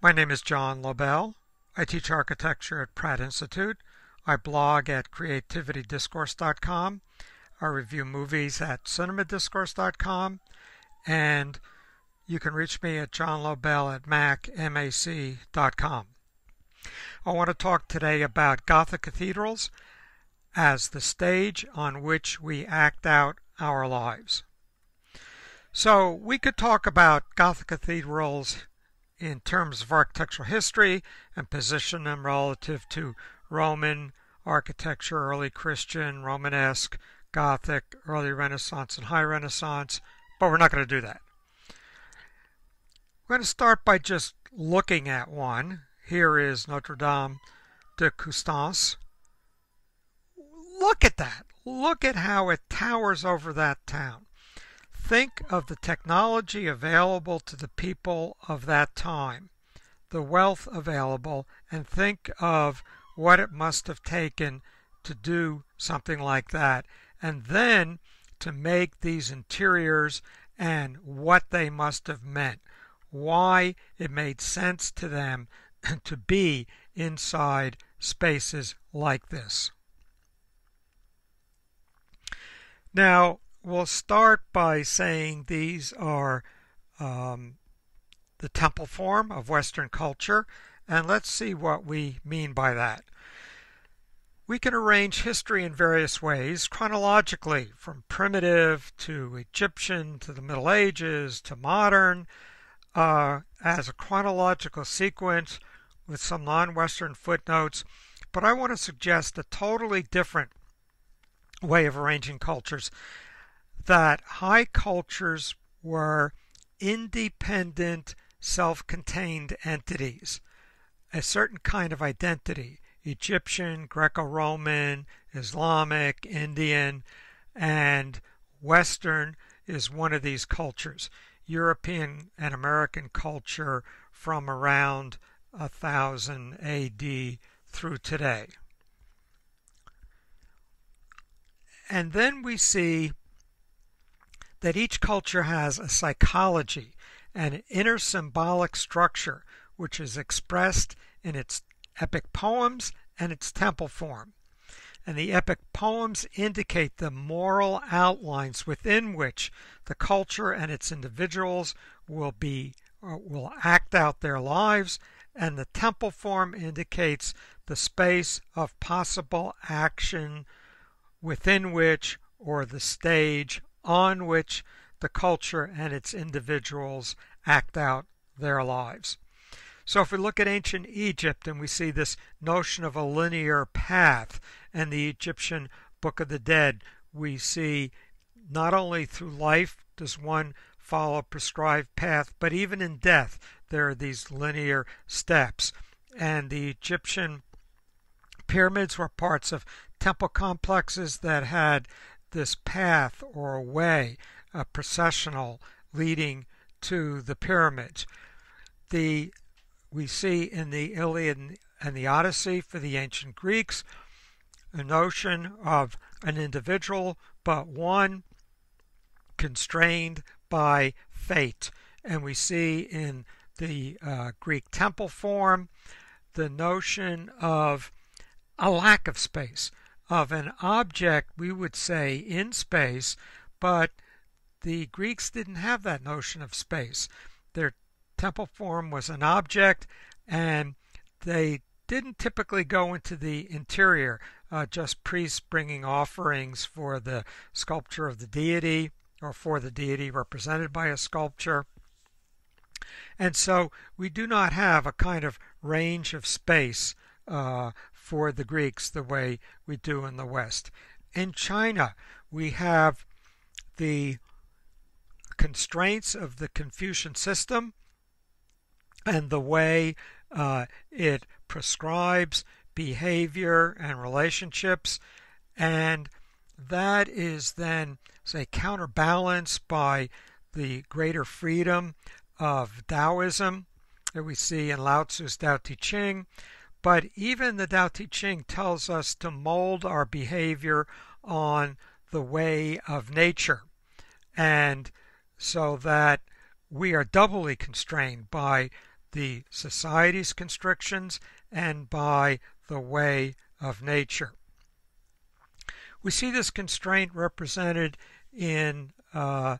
My name is John Lobell. I teach architecture at Pratt Institute. I blog at creativitydiscourse.com. I review movies at cinemadiscourse.com. And you can reach me at johnlobell@mac.com. I want to talk today about Gothic cathedrals as the stage on which we act out our lives. So we could talk about Gothic cathedrals in terms of architectural history and position them relative to Roman architecture, early Christian, Romanesque, Gothic, early Renaissance, and high Renaissance, but we're not going to do that. We're going to start by just looking at one. Here is Notre Dame de Constance. Look at that. Look at how it towers over that town. Think of the technology available to the people of that time, the wealth available, and think of what it must have taken to do something like that, and then to make these interiors and what they must have meant, why it made sense to them to be inside spaces like this. Now, we'll start by saying these are the temple form of Western culture, and let's see what we mean by that. We can arrange history in various ways, chronologically, from primitive to Egyptian to the Middle Ages to modern, as a chronological sequence with some non-Western footnotes, but I want to suggest a totally different way of arranging cultures, that high cultures were independent, self-contained entities, a certain kind of identity, Egyptian, Greco-Roman, Islamic, Indian, and Western is one of these cultures. European and American culture from around 1000 AD through today. And then we see that each culture has a psychology and an inner symbolic structure which is expressed in its epic poems and its temple form. And the epic poems indicate the moral outlines within which the culture and its individuals will act out their lives, and the temple form indicates the space of possible action within which, or the stage on which, the culture and its individuals act out their lives. So if we look at ancient Egypt and we see this notion of a linear path, and the Egyptian Book of the Dead, we see not only through life does one follow a prescribed path, but even in death there are these linear steps. And the Egyptian pyramids were parts of temple complexes that had this path or a way, a processional leading to the pyramids. We see in the Iliad and the Odyssey for the ancient Greeks a notion of an individual, but one constrained by fate. And we see in the Greek temple form the notion of a lack of space, of an object, we would say, in space, but the Greeks didn't have that notion of space. Their temple form was an object, and they didn't typically go into the interior, just priests bringing offerings for the sculpture of the deity, or for the deity represented by a sculpture. And so we do not have a kind of range of space for the Greeks the way we do in the West. In China, we have the constraints of the Confucian system and the way it prescribes behavior and relationships, and that is then, say, counterbalanced by the greater freedom of Taoism that we see in Lao Tzu's Tao Te Ching. But even the Tao Te Ching tells us to mold our behavior on the way of nature, and so that we are doubly constrained by the society's constrictions and by the way of nature. We see this constraint represented in the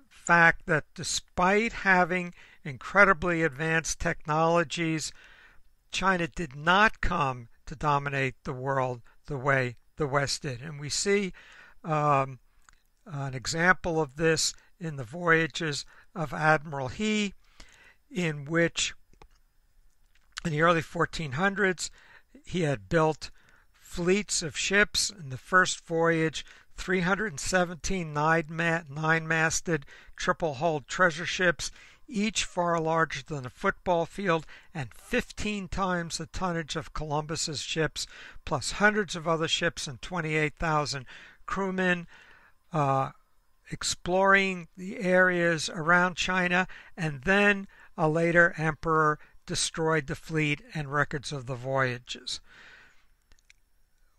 fact that despite having incredibly advanced technologies, China did not come to dominate the world the way the West did. And we see an example of this in the voyages of Admiral He, in which in the early 1400s he had built fleets of ships. In the first voyage, 317 nine-masted triple-hulled treasure ships, each far larger than a football field and 15 times the tonnage of Columbus's ships, plus hundreds of other ships and 28,000 crewmen, exploring the areas around China, and then a later emperor destroyed the fleet and records of the voyages.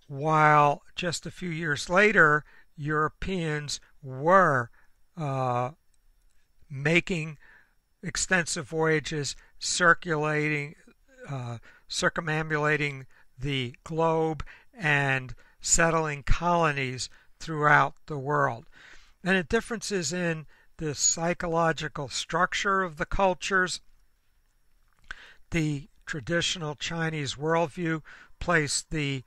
While just a few years later, Europeans were making extensive voyages, circumambulating the globe and settling colonies throughout the world. And the differences in the psychological structure of the cultures. The traditional Chinese worldview placed the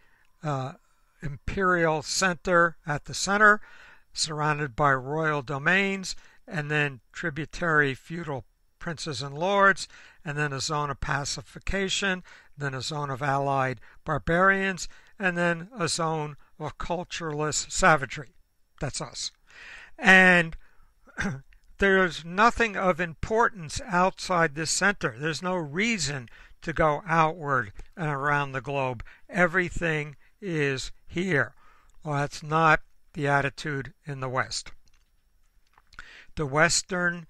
imperial center at the center, surrounded by royal domains, and then tributary feudal princes and lords, and then a zone of pacification, then a zone of allied barbarians, and then a zone of cultureless savagery. That's us. And there's nothing of importance outside this center. There's no reason to go outward and around the globe. Everything is here. Well, that's not the attitude in the West. The Western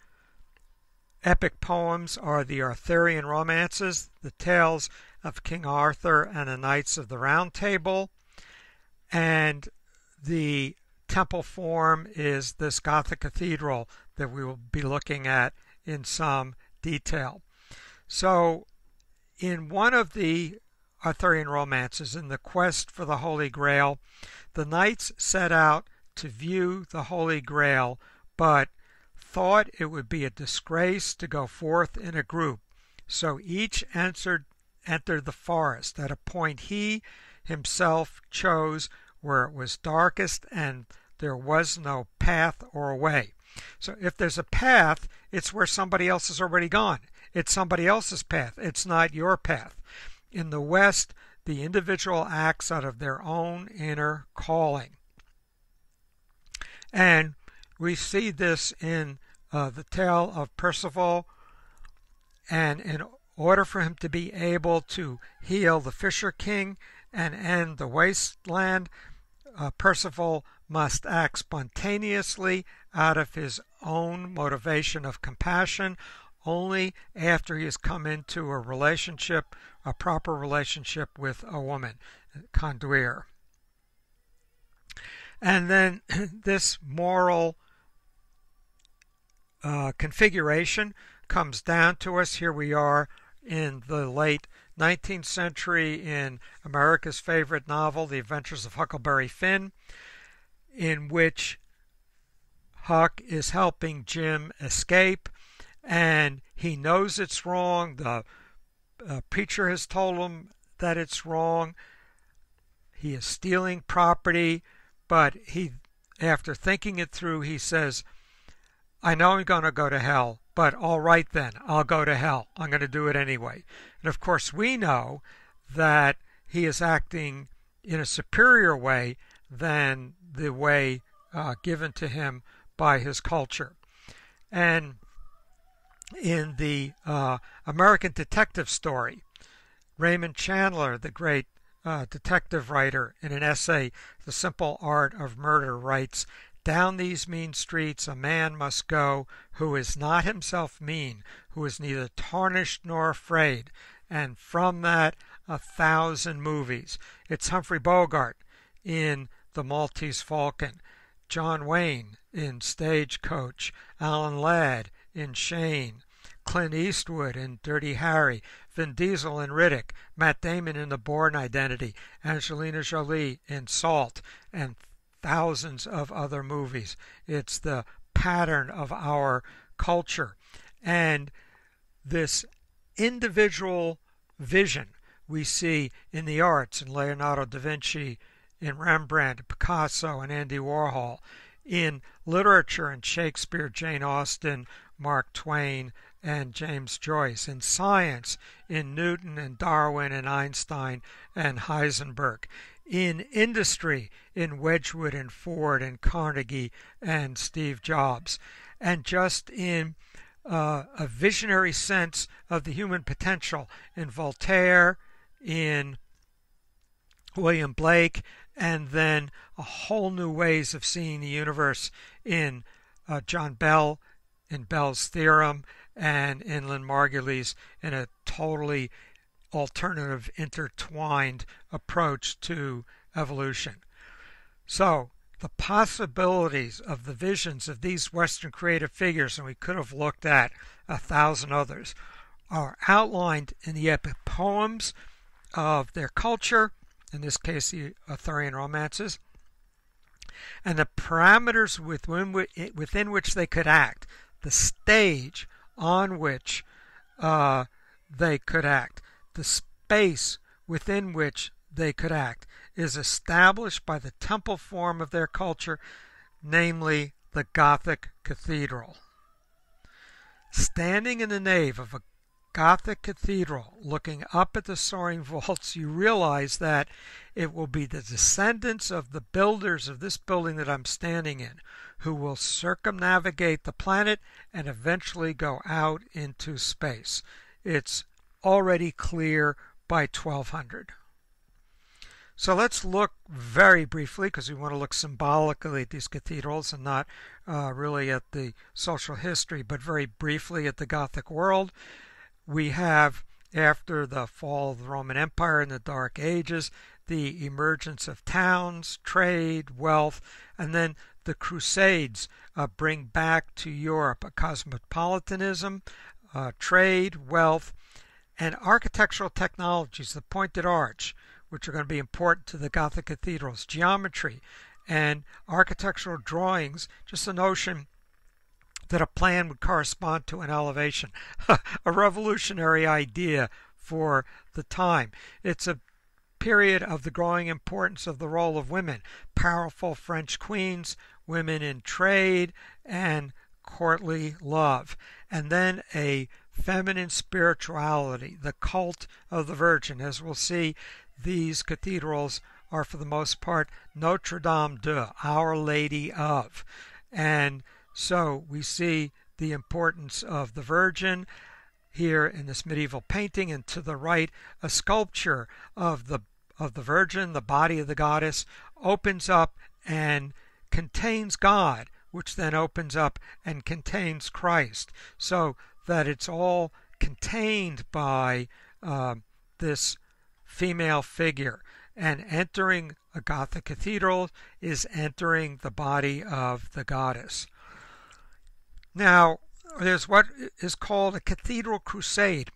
epic poems are the Arthurian romances, the tales of King Arthur and the Knights of the Round Table, and the temple form is this Gothic cathedral that we will be looking at in some detail. So, in one of the Arthurian romances, in the quest for the Holy Grail, the knights set out to view the Holy Grail, but thought it would be a disgrace to go forth in a group. So each entered the forest at a point he himself chose, where it was darkest and there was no path or way. So if there's a path, it's where somebody else has already gone. It's somebody else's path. It's not your path. In the West, the individual acts out of their own inner calling. And we see this in the tale of Percival. And in order for him to be able to heal the Fisher King and end the wasteland, Percival must act spontaneously out of his own motivation of compassion only after he has come into a relationship, a proper relationship with a woman, conduire. And then this moral configuration comes down to us. Here we are in the late 19th century in America's favorite novel, The Adventures of Huckleberry Finn, in which Huck is helping Jim escape, and he knows it's wrong. The preacher has told him that it's wrong. He is stealing property, but after thinking it through, he says, I know I'm going to go to hell, but all right then, I'll go to hell. I'm going to do it anyway. And of course, we know that he is acting in a superior way than the way given to him by his culture. And in the American detective story, Raymond Chandler, the great detective writer, in an essay, The Simple Art of Murder, writes, down these mean streets a man must go who is not himself mean, who is neither tarnished nor afraid. And from that, 1,000 movies. It's Humphrey Bogart in The Maltese Falcon, John Wayne in Stagecoach, Alan Ladd in Shane, Clint Eastwood in Dirty Harry, Vin Diesel in Riddick, Matt Damon in The Bourne Identity, Angelina Jolie in Salt, and thousands of other movies. It's the pattern of our culture. And this individual vision we see in the arts, in Leonardo da Vinci, in Rembrandt, Picasso, and Andy Warhol, in literature, in Shakespeare, Jane Austen, Mark Twain, and James Joyce, in science, in Newton and Darwin and Einstein and Heisenberg, in industry, in Wedgwood and Ford and Carnegie and Steve Jobs, and just in a visionary sense of the human potential in Voltaire, in William Blake, and then a whole new ways of seeing the universe in John Bell, in Bell's theorem, and in Lynn Margulies in a totally alternative, intertwined approach to evolution. So the possibilities of the visions of these Western creative figures, and we could have looked at 1,000 others, are outlined in the epic poems of their culture, in this case the Arthurian romances, and the parameters within which they could act, the stage on which they could act, the space within which they could act, is established by the temple form of their culture, namely the Gothic cathedral. Standing in the nave of a Gothic cathedral, looking up at the soaring vaults, you realize that it will be the descendants of the builders of this building that I'm standing in who will circumnavigate the planet and eventually go out into space. It's already clear by 1200. So let's look very briefly, because we want to look symbolically at these cathedrals and not really at the social history, but very briefly at the Gothic world. We have, after the fall of the Roman Empire in the Dark Ages, the emergence of towns, trade, wealth, and then the Crusades bring back to Europe a cosmopolitanism, trade, wealth, and architectural technologies, the pointed arch, which are going to be important to the Gothic cathedrals, geometry, and architectural drawings, just the notion that a plan would correspond to an elevation, a revolutionary idea for the time. It's a period of the growing importance of the role of women, powerful French queens, women in trade, and courtly love, and then a feminine spirituality, the cult of the Virgin. As we'll see, these cathedrals are for the most part Notre Dame de, Our Lady of, and so we see the importance of the Virgin here in this medieval painting, and to the right a sculpture of the Virgin, the body of the goddess, opens up and contains God, which then opens up and contains Christ, so that it's all contained by this female figure. And entering a Gothic cathedral is entering the body of the goddess. Now, there's what is called a cathedral crusade.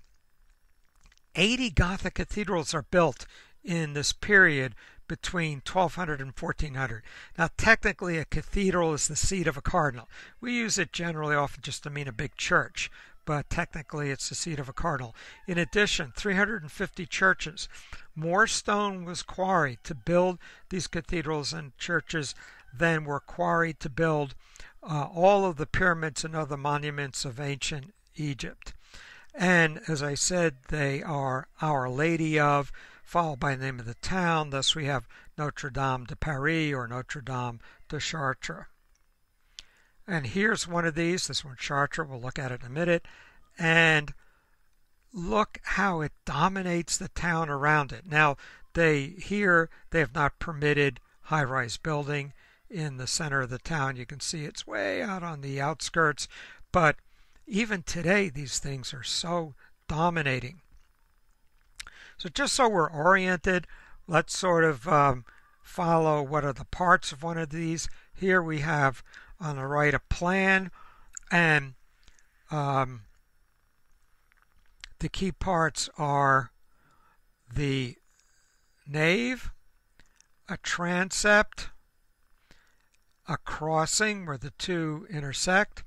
80 Gothic cathedrals are built in this period between 1200 and 1400. Now, technically, a cathedral is the seat of a cardinal. We use it generally often just to mean a big church, but technically it's the seat of a cardinal. In addition, 350 churches. More stone was quarried to build these cathedrals and churches than were quarried to build all of the pyramids and other monuments of ancient Egypt. And as I said, they are Our Lady of, followed by the name of the town. Thus we have Notre Dame de Paris or Notre Dame de Chartres. And here's one of these, this one Chartres, we'll look at it in a minute, and look how it dominates the town around it. Now, they have not permitted high-rise building in the center of the town. You can see it's way out on the outskirts, but even today these things are so dominating. So just so we're oriented, let's sort of follow what are the parts of one of these. Here we have on the right a plan, and the key parts are the nave, a transept, a crossing where the two intersect,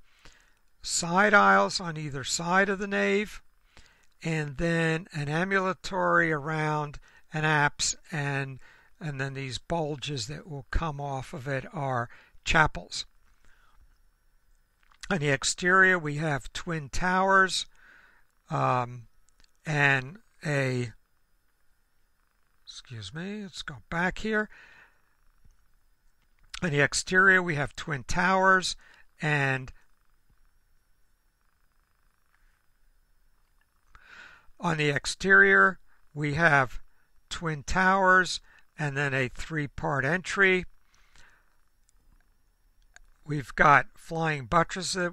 side aisles on either side of the nave, and then an ambulatory around an apse, and then these bulges that will come off of it are chapels. On the exterior we have twin towers and a, excuse me, let's go back here. On the exterior we have twin towers, and on the exterior we have twin towers and then a three-part entry. We've got flying buttresses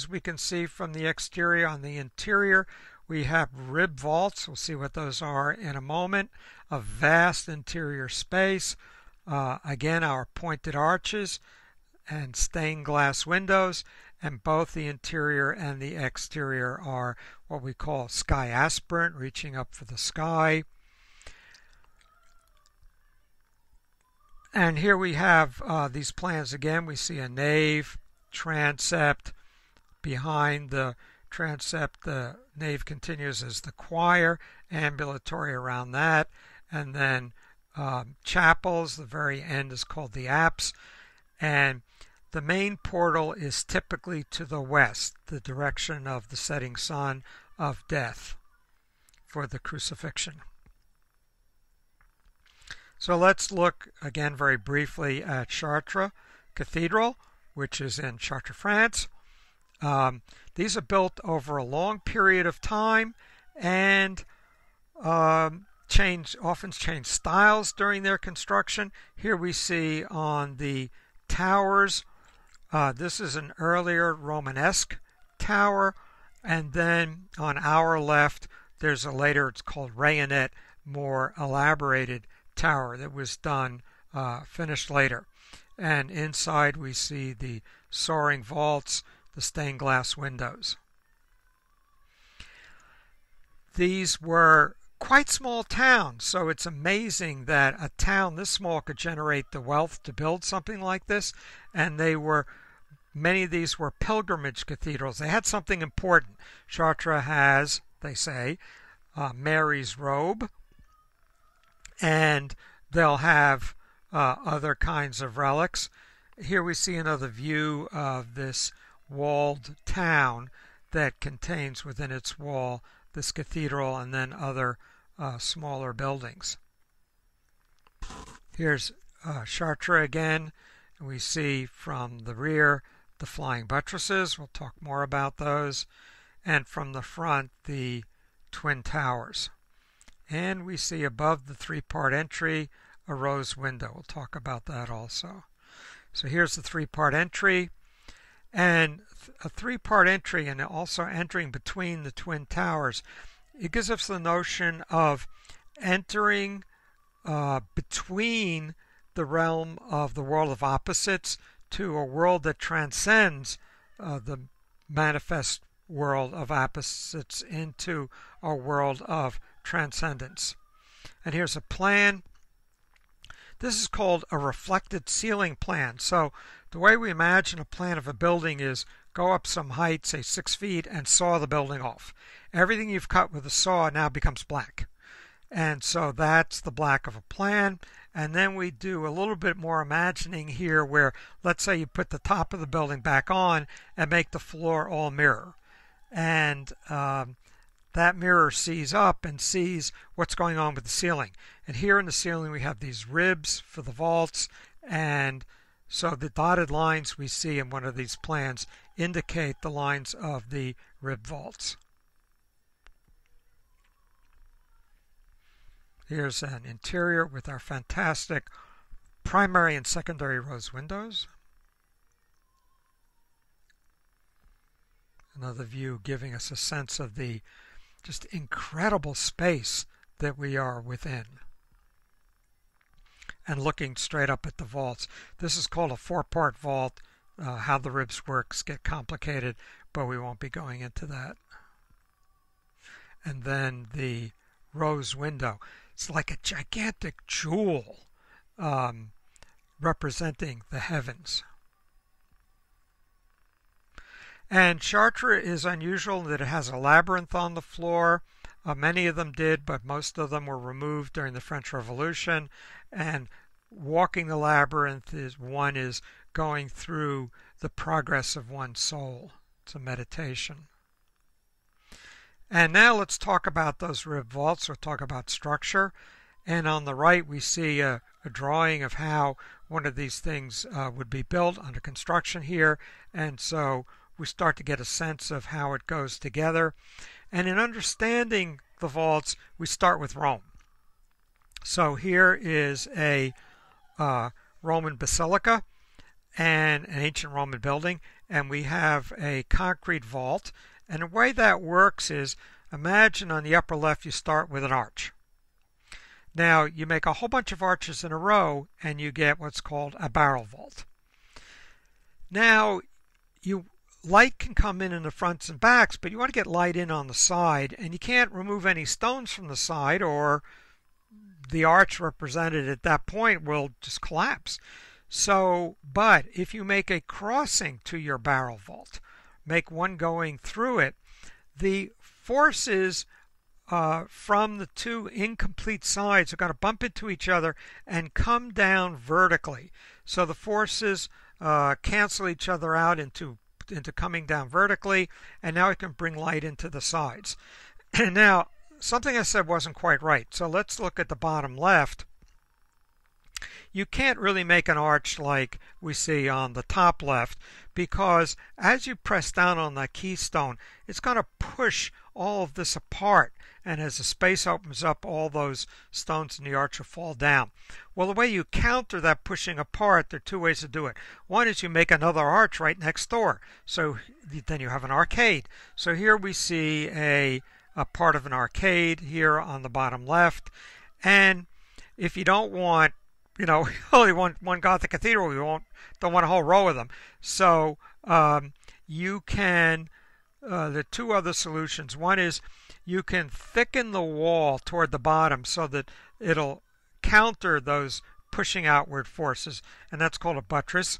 we can see from the exterior. On the interior we have rib vaults. We'll see what those are in a moment. A vast interior space. Again, our pointed arches and stained glass windows, and both the interior and the exterior are what we call sky aspirant, reaching up for the sky. And here we have these plans again. We see a nave, transept. Behind the transept, the nave continues as the choir, ambulatory around that, and then chapels. The very end is called the apse, and the main portal is typically to the west, the direction of the setting sun of death for the crucifixion. So let's look again very briefly at Chartres Cathedral, which is in Chartres, France. These are built over a long period of time and often change styles during their construction. Here we see on the towers, this is an earlier Romanesque tower, and then on our left there's a later, it's called Rayonnette, more elaborated tower that was done, finished later. And inside we see the soaring vaults, the stained glass windows. These were quite small towns, so it's amazing that a town this small could generate the wealth to build something like this. And many of these were pilgrimage cathedrals. They had something important. Chartres has, they say, Mary's robe, and they'll have other kinds of relics. Here we see another view of this walled town that contains within its wall this cathedral and then other smaller buildings. Here's Chartres again. We see from the rear the flying buttresses. We'll talk more about those. And from the front the twin towers. And we see above the three-part entry a rose window. We'll talk about that also. So here's the three-part entry, and a three-part entry, and also entering between the twin towers. It gives us the notion of entering between the realm of the world of opposites to a world that transcends the manifest world of opposites into a world of transcendence. And here's a plan. This is called a reflected ceiling plan. So the way we imagine a plan of a building is go up some height, say 6 feet, and saw the building off. Everything you've cut with a saw now becomes black. And so that's the black of a plan. And then we do a little bit more imagining here where, let's say you put the top of the building back on and make the floor all mirror. And that mirror sees up and sees what's going on with the ceiling. And here in the ceiling we have these ribs for the vaults, and so the dotted lines we see in one of these plans indicate the lines of the rib vaults. Here's an interior with our fantastic primary and secondary rose windows. Another view giving us a sense of the just incredible space that we are within. And looking straight up at the vaults. This is called a four-part vault. How the ribs works get complicated, but we won't be going into that. and then the rose window. It's like a gigantic jewel representing the heavens. And Chartres is unusual in that it has a labyrinth on the floor. Many of them did, but most of them were removed during the French Revolution. And walking the labyrinth is going through the progress of one's soul. It's a meditation. And now let's talk about those rib vaults. We'll talk about structure. And on the right we see a drawing of how one of these things would be built under construction here. And so we start to get a sense of how it goes together. And in understanding the vaults, we start with Rome. So here is a Roman basilica and an ancient Roman building, and we have a concrete vault. And the way that works is, imagine on the upper left you start with an arch. Now you make a whole bunch of arches in a row and you get what's called a barrel vault. Now light can come in the fronts and backs, but you want to get light in on the side, and you can't remove any stones from the side or the arch represented at that point will just collapse. So, but if you make a crossing to your barrel vault, make one going through it, the forces from the two incomplete sides are going to bump into each other and come down vertically. So the forces cancel each other out into coming down vertically, and now it can bring light into the sides. And now, something I said wasn't quite right. So let's look at the bottom left. You can't really make an arch like we see on the top left, because as you press down on that keystone, it's going to push all of this apart, and as the space opens up, all those stones in the arch will fall down. Well, the way you counter that pushing apart, there are two ways to do it. One is you make another arch right next door, so then you have an arcade. So here we see a part of an arcade here on the bottom left, and if you don't want, only one Gothic cathedral, you don't want a whole row of them. So you can, there are two other solutions. One is you can thicken the wall toward the bottom so that it'll counter those pushing outward forces, and that's called a buttress.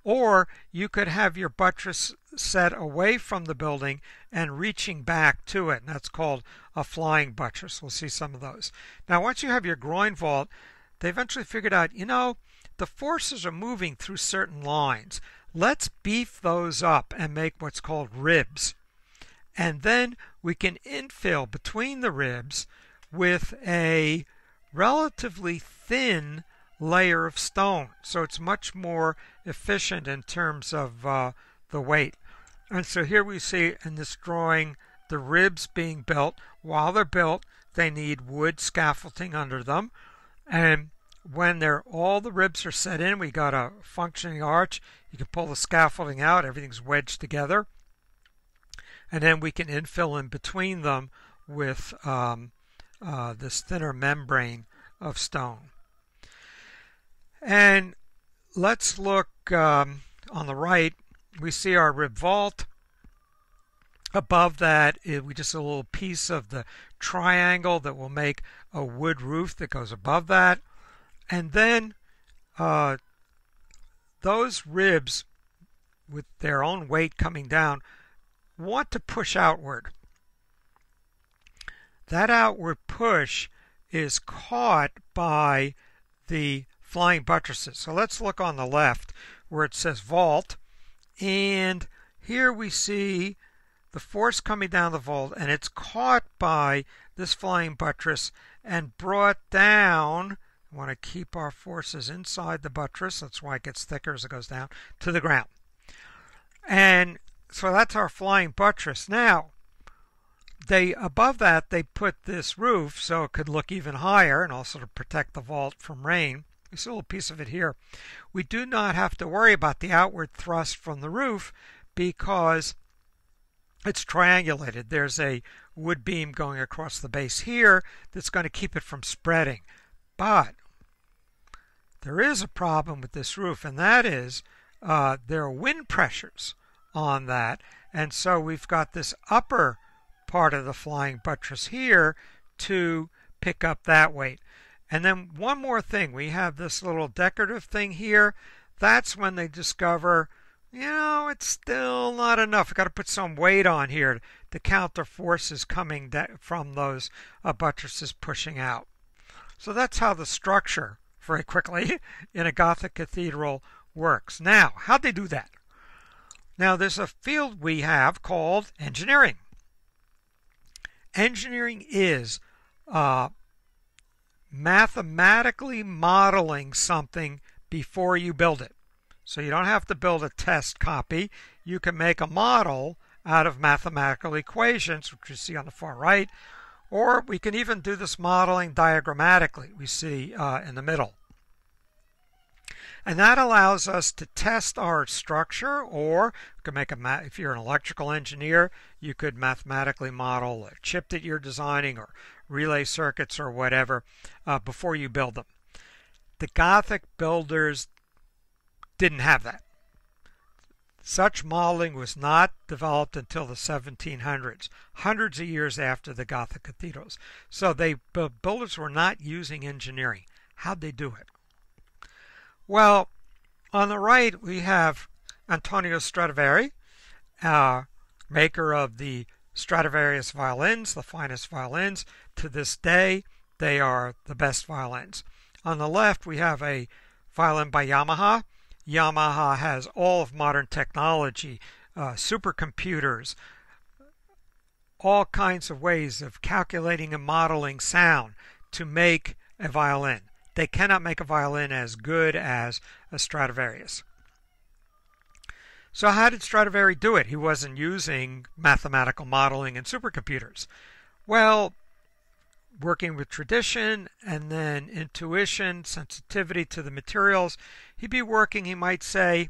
Or you could have your buttress set away from the building and reaching back to it, and that's called a flying buttress. We'll see some of those. Now, once you have your groin vault, they eventually figured out, the forces are moving through certain lines. Let's beef those up and make what's called ribs. And then we can infill between the ribs with a relatively thin layer of stone. So it's much more efficient in terms of the weight. And so here we see in this drawing the ribs being built. While they're built, they need wood scaffolding under them. And when all the ribs are set in, we got a functioning arch. You can pull the scaffolding out, everything's wedged together. And then we can infill in between them with this thinner membrane of stone. And let's look on the right. We see our rib vault. Above that, we just a little piece of the triangle that will make a wood roof that goes above that. And then those ribs, with their own weight coming down, want to push outward. That outward push is caught by the flying buttresses. So let's look on the left where it says vault, and here we see the force coming down the vault, and it's caught by this flying buttress and brought down. We want to keep our forces inside the buttress, that's why it gets thicker as it goes down, to the ground. And so that's our flying buttress. Now, above that they put this roof so it could look even higher and also to protect the vault from rain. You see a little piece of it here. We do not have to worry about the outward thrust from the roof because it's triangulated. There's a wood beam going across the base here that's going to keep it from spreading. But there is a problem with this roof, and that is there are wind pressures on that, and so we've got this upper part of the flying buttress here to pick up that weight. And then one more thing, we have this little decorative thing here. That's when they discover, it's still not enough. We've got to put some weight on here to counter forces coming from those buttresses pushing out. So that's how the structure, very quickly, in a Gothic cathedral works. Now, how'd they do that? Now, there's a field we have called engineering. Engineering is mathematically modeling something before you build it. So you don't have to build a test copy. You can make a model out of mathematical equations, which you see on the far right, or we can even do this modeling diagrammatically, we see in the middle. And that allows us to test our structure, or you can make if you're an electrical engineer, you could mathematically model a chip that you're designing or relay circuits or whatever before you build them. The Gothic builders didn't have that. Such modeling was not developed until the 1700s, hundreds of years after the Gothic cathedrals. So builders were not using engineering. How'd they do it? Well, on the right we have Antonio Stradivari, maker of the Stradivarius violins, the finest violins. To this day, they are the best violins. On the left, we have a violin by Yamaha. Yamaha has all of modern technology, supercomputers, all kinds of ways of calculating and modeling sound to make a violin. They cannot make a violin as good as a Stradivarius. So how did Stradivari do it? He wasn't using mathematical modeling and supercomputers. Well, working with tradition and then intuition, sensitivity to the materials, he'd be working, he might say,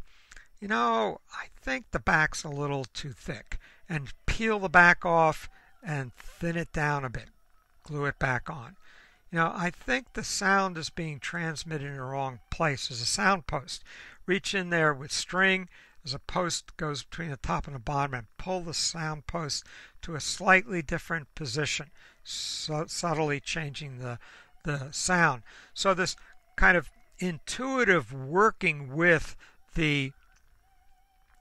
I think the back's a little too thick, and peel the back off and thin it down a bit, glue it back on. I think the sound is being transmitted in the wrong place. There's a sound post. Reach in there with string. There's a post goes between the top and the bottom, and pull the sound post to a slightly different position, so subtly changing the sound. So this kind of intuitive working with the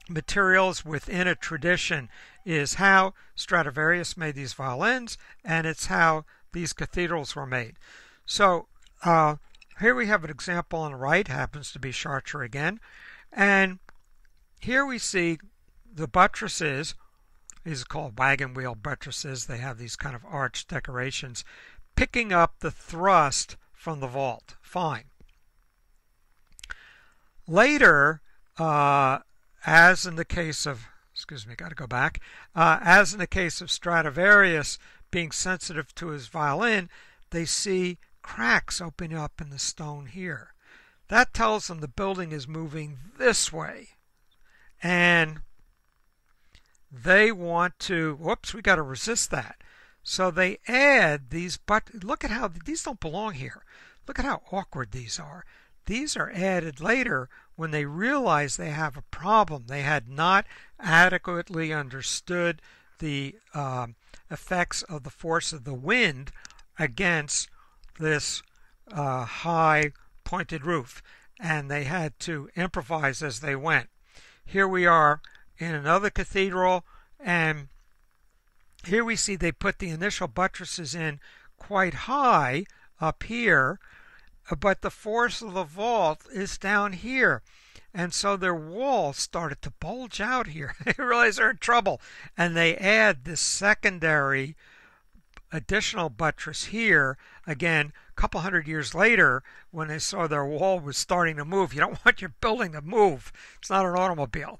materials within a tradition is how Stradivarius made these violins, and it's how these cathedrals were made. So here we have an example on the right, happens to be Chartres again, and here we see the buttresses. These are called wagon wheel buttresses. They have these kind of arched decorations picking up the thrust from the vault. Fine. Later, as in the case of, got to go back, as in the case of Stradivarius being sensitive to his violin, they see cracks opening up in the stone here. That tells them the building is moving this way. And they want to, whoops, we got to resist that. So they add these, but look at how, these don't belong here. Look at how awkward these are. These are added later when they realize they have a problem. They had not adequately understood the effects of the force of the wind against this high pointed roof. And they had to improvise as they went. Here we are in another cathedral, and here we see they put the initial buttresses in quite high up here, but the force of the vault is down here. And so their walls started to bulge out here. They realize they're in trouble. And they add this secondary additional buttress here, again, a couple hundred years later, when they saw their wall was starting to move. You don't want your building to move. It's not an automobile.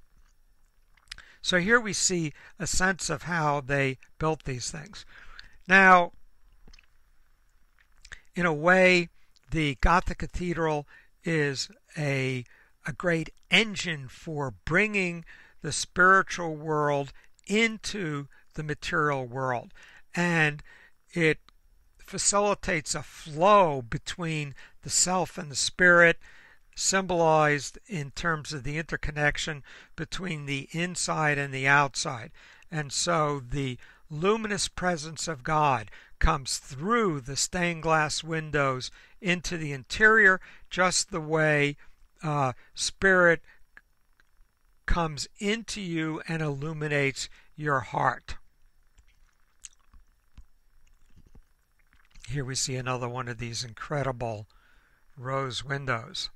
So here we see a sense of how they built these things. Now, in a way, the Gothic cathedral is a great engine for bringing the spiritual world into the material world. And it facilitates a flow between the self and the spirit, symbolized in terms of the interconnection between the inside and the outside. And so the luminous presence of God comes through the stained glass windows into the interior, just the way Spirit comes into you and illuminates your heart. Here we see another one of these incredible rose windows.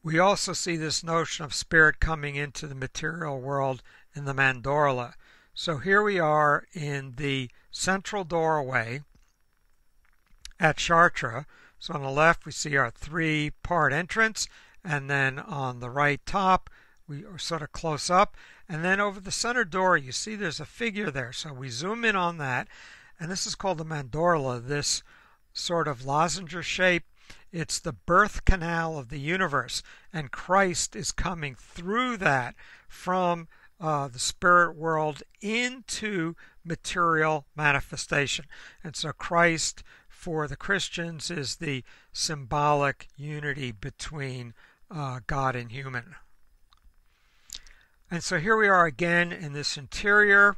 We also see this notion of Spirit coming into the material world in the mandorla. So here we are in the central doorway at Chartres. So on the left we see our three-part entrance, and then on the right top we are sort of close up, and then over the center door you see there's a figure there. So we zoom in on that, and this is called the mandorla, this sort of lozenge shape. It's the birth canal of the universe, and Christ is coming through that from the spirit world into material manifestation. And so Christ, for the Christians, is the symbolic unity between God and human. And so here we are again in this interior,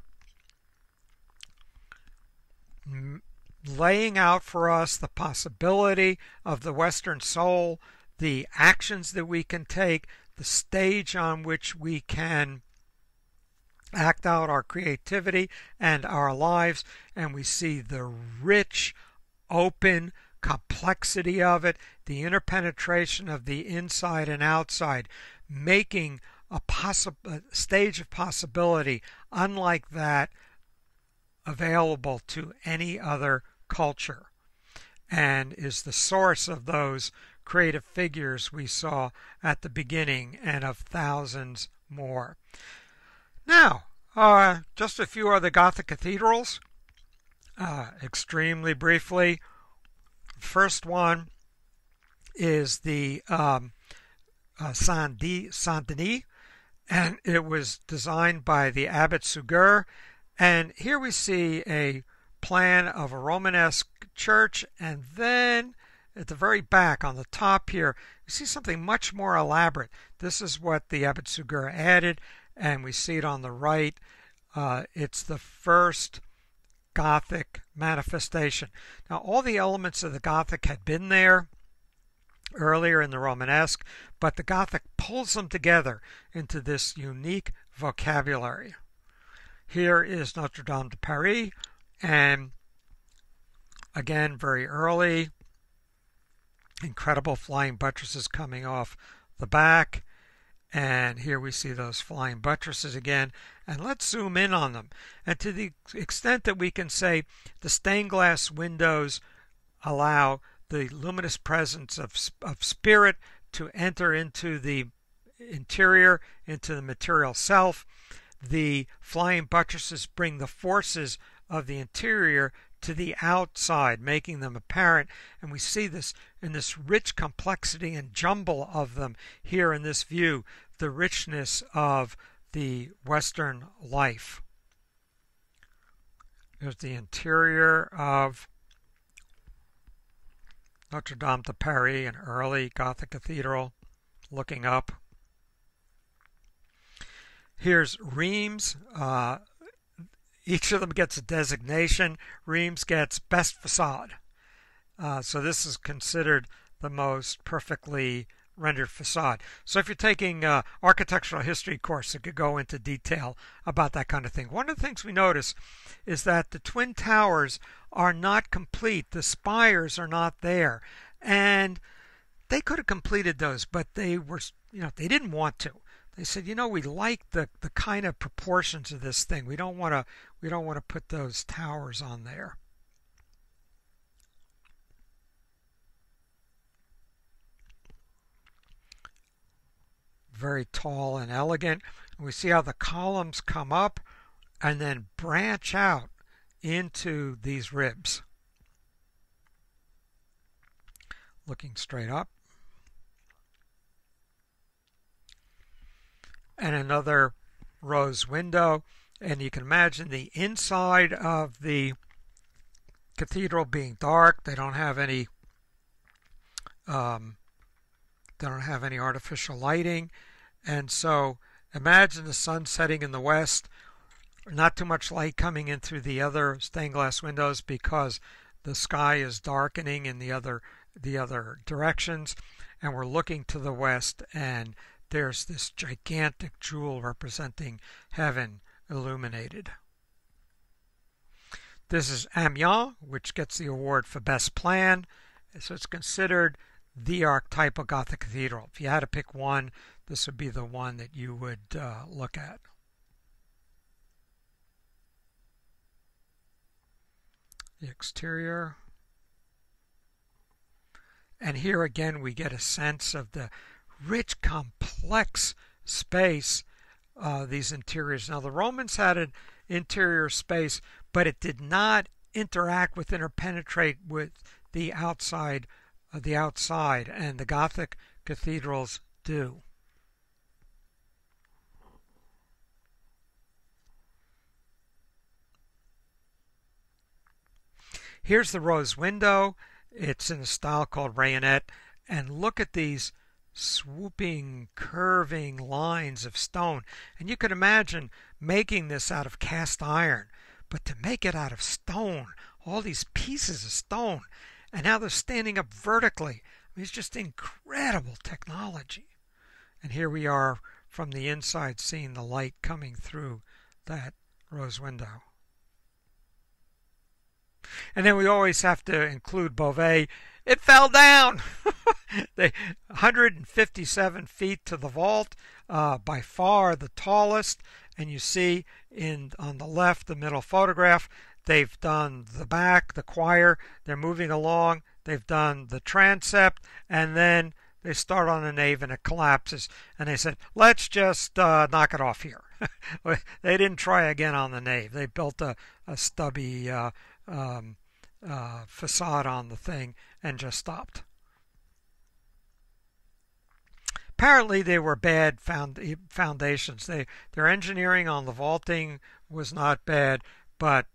laying out for us the possibility of the Western soul, the actions that we can take, the stage on which we can act out our creativity and our lives, and we see the rich, open complexity of it, the interpenetration of the inside and outside, making a stage of possibility unlike that available to any other culture, and is the source of those creative figures we saw at the beginning and of thousands more. Now, just a few other Gothic cathedrals, extremely briefly. First one is the Saint-Denis, and it was designed by the Abbot Suger. And here we see a plan of a Romanesque church, and then at the very back on the top here we see something much more elaborate. This is what the Abbot Suger added, and we see it on the right. It's the first Gothic manifestation. Now all the elements of the Gothic had been there earlier in the Romanesque, but the Gothic pulls them together into this unique vocabulary. Here is Notre Dame de Paris, and again very early, incredible flying buttresses coming off the back, and here we see those flying buttresses again, and let's zoom in on them. And to the extent that we can say the stained glass windows allow the luminous presence of Spirit to enter into the interior, into the material self, the flying buttresses bring the forces of the interior to the outside, making them apparent, and we see this in this rich complexity and jumble of them here in this view, the richness of the Western life. There's the interior of Notre Dame de Paris, an early Gothic cathedral, looking up. Here's Reims. Each of them gets a designation. Reims gets best facade. So this is considered the most perfectly rendered facade. So if you're taking an architectural history course, it could go into detail about that kind of thing. One of the things we notice is that the twin towers are not complete. The spires are not there. And they could have completed those, but they were, they didn't want to. They said, we like the kind of proportions of this thing. We don't want to put those towers on there. Very tall and elegant. And we see how the columns come up and then branch out into these ribs. Looking straight up. And another rose window, and you can imagine the inside of the cathedral being dark. They don't have any artificial lighting, and so imagine the sun setting in the west, Not too much light coming in through the other stained glass windows because the sky is darkening in the other directions, and we're looking to the west, and there's this gigantic jewel representing heaven illuminated. This is Amiens, which gets the award for best plan, so it's considered the archetypal Gothic cathedral. If you had to pick one, this would be the one that you would look at. The exterior. And here again we get a sense of the rich, complex space these interiors. Now the Romans had an interior space, but it did not interact with, interpenetrate with the outside, and the Gothic cathedrals do. Here's the rose window. It's in a style called rayonnette, and look at these swooping, curving lines of stone. And you could imagine making this out of cast iron, but to make it out of stone, all these pieces of stone, and now they're standing up vertically. I mean, it's just incredible technology. And here we are from the inside seeing the light coming through that rose window. And then we always have to include Beauvais. It fell down! 157 feet to the vault, by far the tallest. And you see on the left, the middle photograph, they've done the back, the choir, they're moving along, they've done the transept, and then they start on the nave and it collapses. And they said, let's just knock it off here. They didn't try again on the nave. They built a stubby facade on the thing and just stopped. Apparently they were bad foundations. Their engineering on the vaulting was not bad, but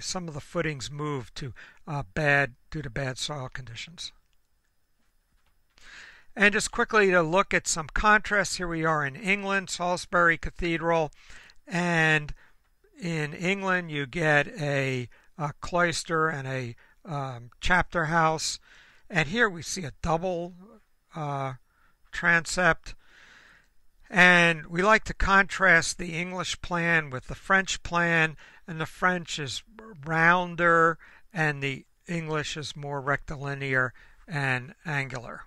some of the footings moved to due to bad soil conditions. And just quickly to look at some contrasts, here we are in England, Salisbury Cathedral, and in England you get a cloister and a chapter house, and here we see a double transept. And we like to contrast the English plan with the French plan, and the French is rounder and the English is more rectilinear and angular.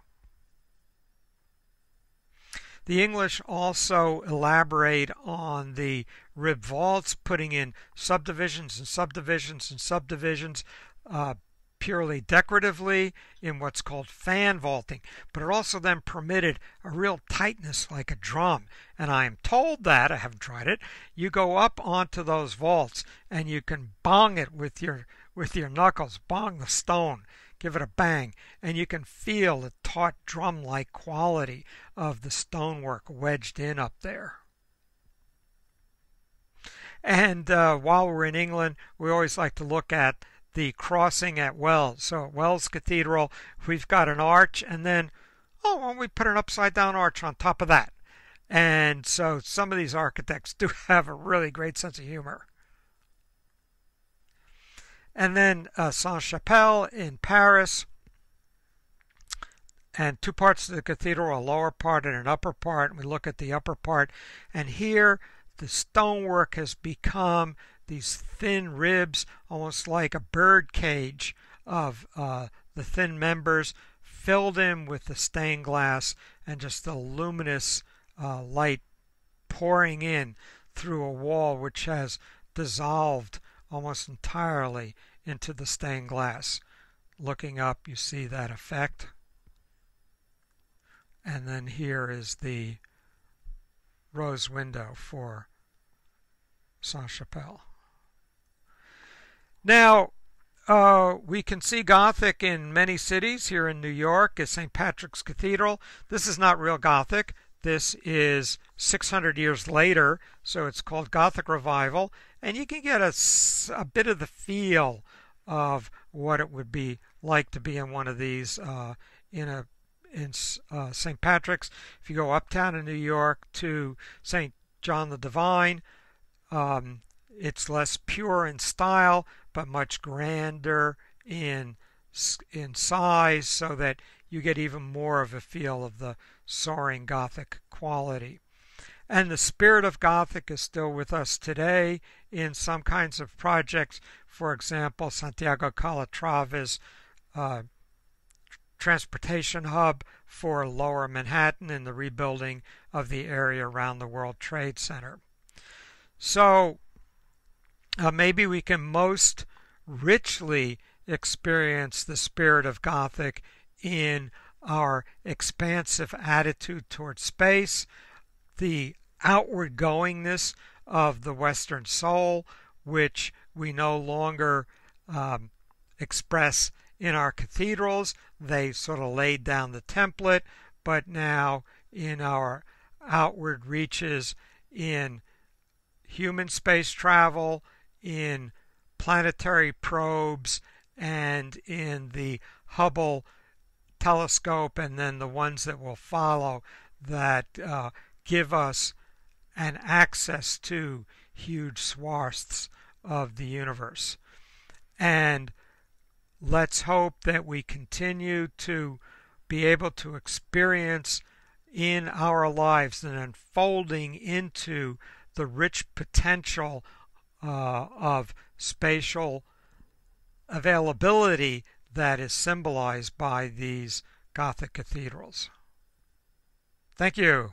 The English also elaborate on the rib vaults, putting in subdivisions and subdivisions and subdivisions, purely decoratively in what's called fan vaulting, but it also then permitted a real tightness like a drum. And I am told that, I haven't tried it, you go up onto those vaults and you can bong it with your knuckles, bong the stone, give it a bang, and you can feel the taut drum-like quality of the stonework wedged in up there. And while we're in England, we always like to look at the crossing at Wells. So at Wells Cathedral, we've got an arch, and then, why don't we put an upside-down arch on top of that? And so some of these architects do have a really great sense of humor. And then Sainte-Chapelle in Paris, and two parts of the cathedral, a lower part and an upper part. And we look at the upper part, and here the stonework has become these thin ribs, almost like a bird cage of the thin members, filled in with the stained glass, and just the luminous light pouring in through a wall which has dissolved almost entirely into the stained glass. Looking up, you see that effect. And then here is the rose window for Sainte-Chapelle. Now, we can see Gothic in many cities. Here in New York is St. Patrick's Cathedral. This is not real Gothic. This is 600 years later, so it's called Gothic Revival. And you can get a bit of the feel of what it would be like to be in one of these in St. Patrick's. If you go uptown in New York to St. John the Divine, It's less pure in style, but much grander in size, so that you get even more of a feel of the soaring Gothic quality. And the spirit of Gothic is still with us today in some kinds of projects. For example, Santiago Calatrava's transportation hub for Lower Manhattan in the rebuilding of the area around the World Trade Center. So maybe we can most richly experience the spirit of Gothic in our expansive attitude towards space, the outward goingness of the Western soul, which we no longer express in our cathedrals. They sort of laid down the template, but now in our outward reaches in human space travel, in planetary probes, and in the Hubble telescope, and then the ones that will follow, that give us an access to huge swaths of the universe. And let's hope that we continue to be able to experience in our lives an unfolding into the rich potential of spatial availability that is symbolized by these Gothic cathedrals. Thank you.